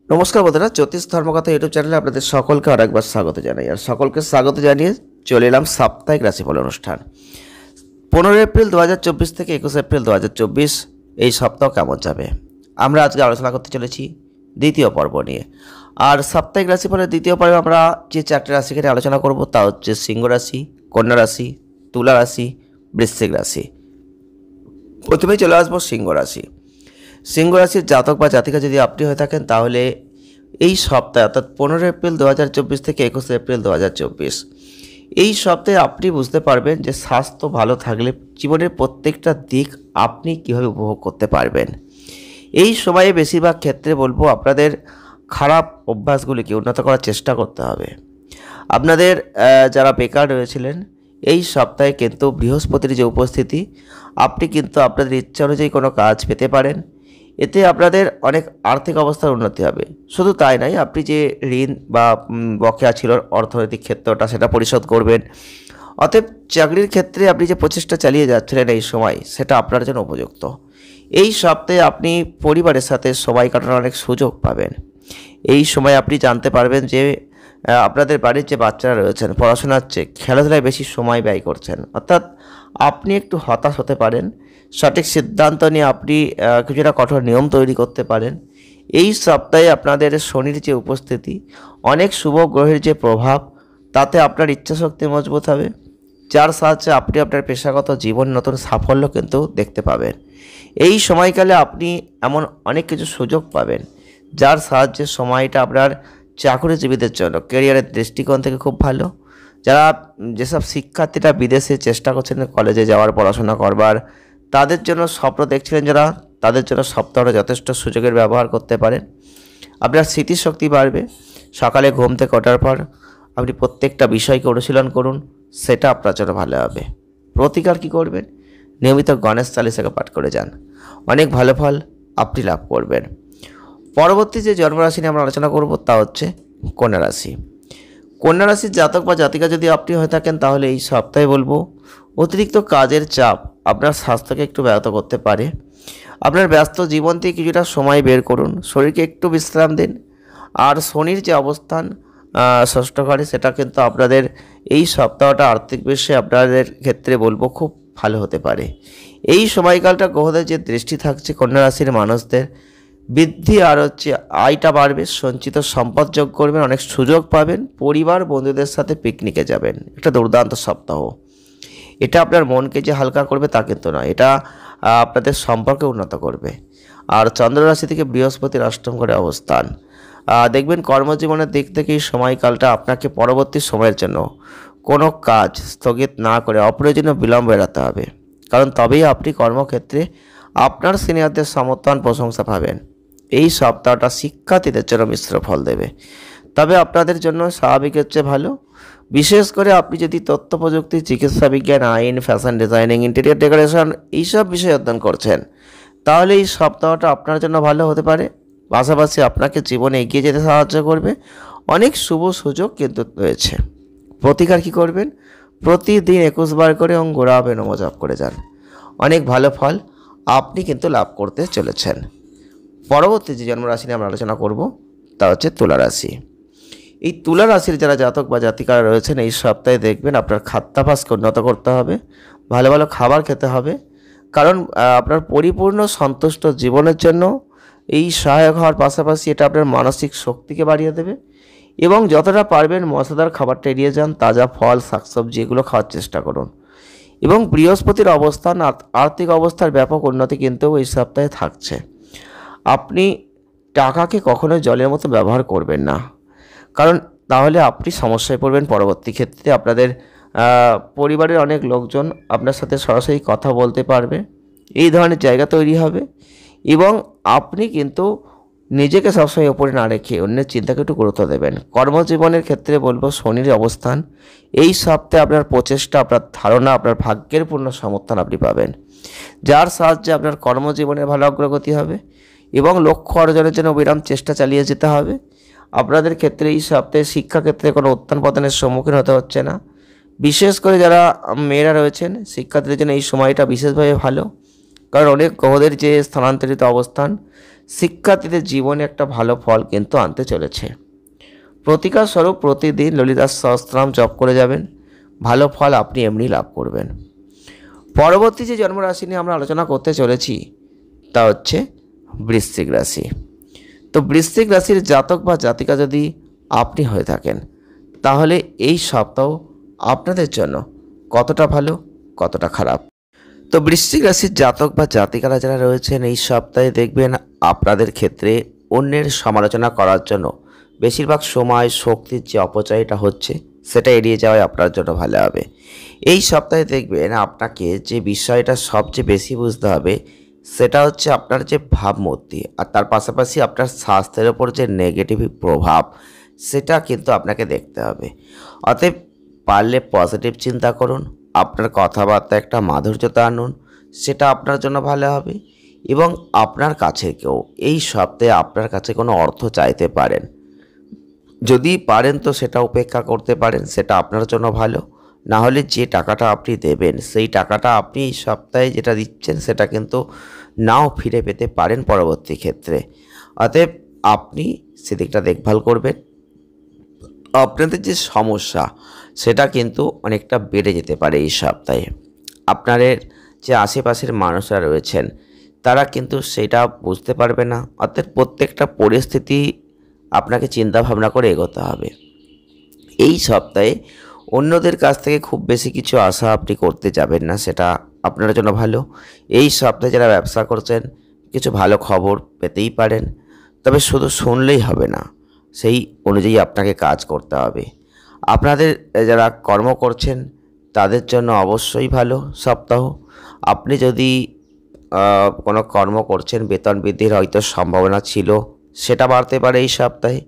নমস্কার বন্ধুরা, জ্যোতিষ ধর্মকথা ইউটিউব চ্যানেলে আপনাদের সকলকে আরেকবার স্বাগত জানাই। আর সকলকে স্বাগত জানিয়ে চলে এলাম সাপ্তাহিক রাশিফল অনুষ্ঠান। 15 এপ্রিল 2024 থেকে 21 এপ্রিল 2024 এই সপ্তাহ কেমন যাবে আমরা আজকে আলোচনা করতে চলেছি দ্বিতীয় পর্ব নিয়ে। আর সাপ্তাহিক রাশিফলের দ্বিতীয় পর্বে আমরা যে চারটি রাশিকে নিয়ে আলোচনা করব তা হচ্ছে সিংহ রাশি, কন্যা রাশি, তুলা রাশি, বৃশ্চিক রাশি। প্রথমেই চলে আসবো সিংহ রাশি। সিংহ রাশির জাতক বা জাতিকা যদি আপনি হয়ে থাকেন তাহলে এই সপ্তাহে অর্থাৎ 15 এপ্রিল 2024 থেকে 21 এপ্রিল 2024 এই সপ্তাহে আপনি বুঝতে পারবেন যে স্বাস্থ্য ভালো থাকলে জীবনের প্রত্যেকটা দিক আপনি কীভাবে উপভোগ করতে পারবেন। এই সময়ে বেশিরভাগ ক্ষেত্রে বলবো আপনাদের খারাপ অভ্যাসগুলিকে উন্নত করার চেষ্টা করতে হবে। আপনাদের যারা বেকার রয়েছিলেন এই সপ্তাহে কিন্তু বৃহস্পতির যে উপস্থিতি, আপনি কিন্তু আপনাদের ইচ্ছা অনুযায়ী কোনো কাজ পেতে পারেন। এতে আপনাদের অনেক আর্থিক অবস্থার উন্নতি হবে। শুধু তাই নয়, আপনি যে ঋণ বা বকেয়া ছিল অর্থনৈতিক ক্ষেত্রটা সেটা পরিশোধ করবেন। অতএব চাকরির ক্ষেত্রে আপনি যে প্রচেষ্টা চালিয়ে যাচ্ছিলেন এই সময় সেটা আপনার জন্য উপযুক্ত। এই সপ্তাহে আপনি পরিবারের সাথে সময় কাটানোর অনেক সুযোগ পাবেন। এই সময় আপনি জানতে পারবেন যে আপনাদের বাড়ির যে বাচ্চারা রয়েছেন পড়াশোনার চেয়ে খেলাধুলায় বেশি সময় ব্যয় করছেন, অর্থাৎ আপনি একটু হতাশ হতে পারেন। সঠিক সিদ্ধান্ত নিয়ে আপনি কিছুটা কঠোর নিয়ম তৈরি করতে পারেন। এই সপ্তাহে আপনাদের শনির যে উপস্থিতি, অনেক শুভ গ্রহের যে প্রভাব, তাতে আপনার ইচ্ছাশক্তি মজবুত হবে, যার সাহায্যে আপনি আপনার পেশাগত জীবন নতুন সাফল্য কিন্তু দেখতে পাবেন। এই সময়কালে আপনি এমন অনেক কিছু সুযোগ পাবেন যার সাহায্যে সময়টা আপনার চাকরিজীবীদের জন্য ক্যারিয়ারের দৃষ্টিকোণ থেকে খুব ভালো। যারা যেসব শিক্ষার্থীরা বিদেশে চেষ্টা করছেন কলেজে যাওয়ার, পড়াশোনা করবার, তাদের জন্য স্বপ্ন দেখছিলেন যারা, তাদের জন্য সপ্তাহটা যথেষ্ট সুযোগের ব্যবহার করতে পারেন। আপনার স্মৃতিশক্তি বাড়বে। সকালে ঘুম থেকে ওঠার পর আপনি প্রত্যেকটা বিষয়কে অনুশীলন করুন, সেটা আপনার জন্য ভালো হবে। প্রতিকার কী করবেন? নিয়মিত গণেশ চালিসাকে পাঠ করে যান, অনেক ভালো ফল আপনি লাভ করবেন। পরবর্তী যে জন্মরাশি নিয়ে আমরা আলোচনা করব তা হচ্ছে কন্যা রাশি। কন্যা রাশির জাতক বা জাতিকা যদি আপনি হয়ে থাকেন তাহলে এই সপ্তাহে বলবো অতিরিক্ত কাজের চাপ আপনার স্বাস্থ্যকে একটু ব্যাহত করতে পারে। আপনার ব্যস্ত জীবন থেকে কিছুটা সময় বের করুন, শরীরকে একটু বিশ্রাম দিন। আর শনির যে অবস্থান ষষ্ঠ ঘরে, সেটা কিন্তু আপনাদের এই সপ্তাহটা আর্থিক বিষয়ে আপনাদের ক্ষেত্রে বলবো খুব ভালো হতে পারে। এই সময়কালটা গ্রহদের যে দৃষ্টি থাকছে কন্যা রাশির মানুষদের বৃদ্ধি আর হচ্ছে আয়টা বাড়বে, সঞ্চিত সম্পদ যোগ করবেন, অনেক সুযোগ পাবেন, পরিবার বন্ধুদের সাথে পিকনিকে যাবেন। একটা দুর্দান্ত সপ্তাহ। এটা আপনার মনকে যে হালকা করবে তা কিন্তু নয়, এটা আপনাদের সম্পর্কে উন্নত করবে। আর চন্দ্র রাশি থেকে বৃহস্পতির অষ্টম ঘরে অবস্থান, দেখবেন কর্মজীবনের দিক থেকে এই সময়কালটা আপনাকে পরবর্তী সময়ের জন্য কোনো কাজ স্থগিত না করে অপ্রয়োজনীয় বিলম্ব এড়াতে হবে, কারণ তবেই আপনি কর্মক্ষেত্রে আপনার সিনিয়রদের সমর্থন প্রশংসা পাবেন। এই সপ্তাহটা শিক্ষার্থীদের জন্য মিশ্র ফল দেবে, তবে আপনাদের জন্য স্বাভাবিকের চেয়ে ভালো। বিশেষ করে আপনি যদি তথ্য প্রযুক্তি, চিকিৎসা বিজ্ঞান, আইন, ফ্যাশন ডিজাইনিং, ইন্টেরিয়র ডেকোরেশন এইসব বিষয়ে অধ্যয়ন করছেন তাহলে এই সপ্তাহটা আপনার জন্য ভালো হতে পারে। পাশাপাশি আপনাকে জীবনে এগিয়ে যেতে সাহায্য করবে। অনেক শুভ সুযোগ কিন্তু রয়েছে। প্রতিকার কী করবেন? প্রতিদিন 21 বার করে ওম গুড়াবে নমঃ জপ করে যান, অনেক ভালো ফল আপনি কিন্তু লাভ করতে চলেছেন। পরবর্তী যে জন্মরাশি নিয়ে আমরা আলোচনা করব তা হচ্ছে তুলা রাশি। এই তুলা রাশির যারা জাতক বা জাতিকারা রয়েছেন এই সপ্তাহে দেখবেন আপনার খাদ্যাভ্যাসকে উন্নত করতে হবে, ভালো ভালো খাবার খেতে হবে, কারণ আপনার পরিপূর্ণ সন্তুষ্ট জীবনের জন্য এই সহায়ক হওয়ার পাশাপাশি এটা আপনার মানসিক শক্তিকে বাড়িয়ে দেবে। এবং যতটা পারবেন মশলাদার খাবারটা এড়িয়ে যান, তাজা ফল, শাকসবজি এগুলো খাওয়ার চেষ্টা করুন। এবং বৃহস্পতির অবস্থান আর্থিক অবস্থার ব্যাপক উন্নতি কিন্তু এই সপ্তাহে থাকছে। আপনি টাকাকে কখনোই জলের মতো ব্যবহার করবেন না, কারণ তাহলে আপনি সমস্যায় পড়বেন। পরবর্তী ক্ষেত্রে আপনাদের পরিবারের অনেক লোকজন আপনার সাথে সরাসরি কথা বলতে পারবে, এই ধরনের জায়গা তৈরি হবে। এবং আপনি কিন্তু নিজেকে সবসময় ওপরে না রেখে অন্যের চিন্তাকে একটু গুরুত্ব দেবেন। কর্মজীবনের ক্ষেত্রে বলবো শনির অবস্থান এই সপ্তাহে আপনার প্রচেষ্টা, আপনার ধারণা, আপনার ভাগ্যের পূর্ণ সমর্থন আপনি পাবেন, যার সাহায্যে আপনার কর্মজীবনের ভালো অগ্রগতি হবে এবং লক্ষ্য অর্জনের জন্য বিরাম চেষ্টা চালিয়ে যেতে হবে। আপনাদের ক্ষেত্রে এই সপ্তাহে শিক্ষাক্ষেত্রে কোনো উত্থান পতনের সম্মুখীন হতে হচ্ছে না। বিশেষ করে যারা মেয়েরা রয়েছেন শিক্ষার্থীদের জন্য এই সময়টা বিশেষভাবে ভালো, কারণ অনেক গ্রহদের যে স্থানান্তরিত অবস্থান শিক্ষার্থীদের জীবনে একটা ভালো ফল কিন্তু আনতে চলেছে। প্রতিকার স্বরূপ প্রতিদিন ললিতা সহস্রনাম জপ করে যাবেন, ভালো ফল আপনি এমনি লাভ করবেন। পরবর্তী যে জন্মরাশি নিয়ে আমরা আলোচনা করতে চলেছি তা হচ্ছে বৃশ্চিক রাশি। তো বৃশ্চিক রাশির জাতক বা জাতিকা যদি আপনি হয়ে থাকেন, তাহলে এই সপ্তাহ আপনাদের জন্য কতটা ভালো কতটা খারাপ। তো বৃশ্চিক রাশির জাতক বা জাতিকারা যারা রয়েছেন, এই সপ্তাহে দেখবেন আপনাদের ক্ষেত্রে অন্যের সমালোচনা করার জন্য বেশিরভাগ সময় শক্তির যে অপচয়টা হচ্ছে সেটা এড়িয়ে যাওয়াই আপনার জন্য ভালো হবে। এই সপ্তাহে দেখবেন আপনাকে যে বিষয়টা সবচেয়ে বেশি বুঝতে হবে সেটা হচ্ছে আপনার যে ভাবমূর্তি, আর তার পাশাপাশি আপনার স্বাস্থ্যের ওপর যে নেগেটিভ প্রভাব সেটা কিন্তু আপনাকে দেখতে হবে। অতএব পারলে পজিটিভ চিন্তা করুন, আপনার কথাবার্তা একটা মাধুর্যতা আনুন, সেটা আপনার জন্য ভালো হবে। এবং আপনার কাছে কেউ এই সপ্তাহে আপনার কাছে কোনো অর্থ চাইতে পারেন, যদি পারেন তো সেটা উপেক্ষা করতে পারেন, সেটা আপনার জন্য ভালো। না হলে যে টাকাটা আপনি দেবেন সেই টাকাটা আপনি এই সপ্তাহে যেটা দিচ্ছেন সেটা কিন্তু নাও ফিরে পেতে পারেন পরবর্তী ক্ষেত্রে। অতএব আপনি সেদিকটা দেখভাল করবেন। আপনাদের যে সমস্যা সেটা কিন্তু অনেকটা বেড়ে যেতে পারে এই সপ্তাহে। আপনাদের যে আশেপাশের মানুষরা রয়েছেন তারা কিন্তু সেটা বুঝতে পারবে না। অর্থাৎ প্রত্যেকটা পরিস্থিতি আপনাকে চিন্তা ভাবনা করে এগোতে হবে। এই সপ্তাহে অন্যদের কাছ থেকে খুব বেশি কিছু আশা আপনি করতে যাবেন না, সেটা আপনার জন্য ভালো। এই সপ্তাহে যারা ব্যবসা করছেন কিছু ভালো খবর পেতেই পারেন, তবে শুধু শুনলেই হবে না, সেই অনুযায়ী আপনাকে কাজ করতে হবে। আপনাদের যারা কর্ম করছেন তাদের জন্য অবশ্যই ভালো সপ্তাহ। আপনি যদি কোনো কর্ম করছেন, বেতন বৃদ্ধির হয়তো সম্ভাবনা ছিল, সেটা বাড়তে পারে এই সপ্তাহে।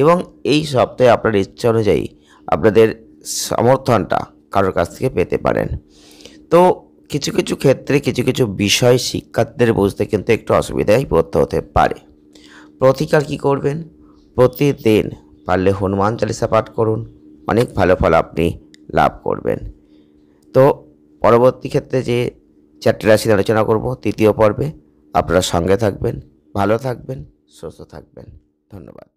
এবং এই সপ্তাহে আপনার ইচ্ছা অনুযায়ী আপনাদের সমর্থনটা কারোর কাছ থেকে পেতে পারেন। তো কিছু কিছু ক্ষেত্রে কিছু কিছু বিষয় শিক্ষার্থীদের বুঝতে কিন্তু একটু অসুবিধায় পড়তে হতে পারে। প্রতিকার কী করবেন? প্রতিদিন পারলে হনুমান চালিসা পাঠ করুন, অনেক ভালো ফল আপনি লাভ করবেন। তো পরবর্তী ক্ষেত্রে যে 4টি রাশি আলোচনা করব তৃতীয় পর্বে, আপনারা সঙ্গে থাকবেন, ভালো থাকবেন, সুস্থ থাকবেন। ধন্যবাদ।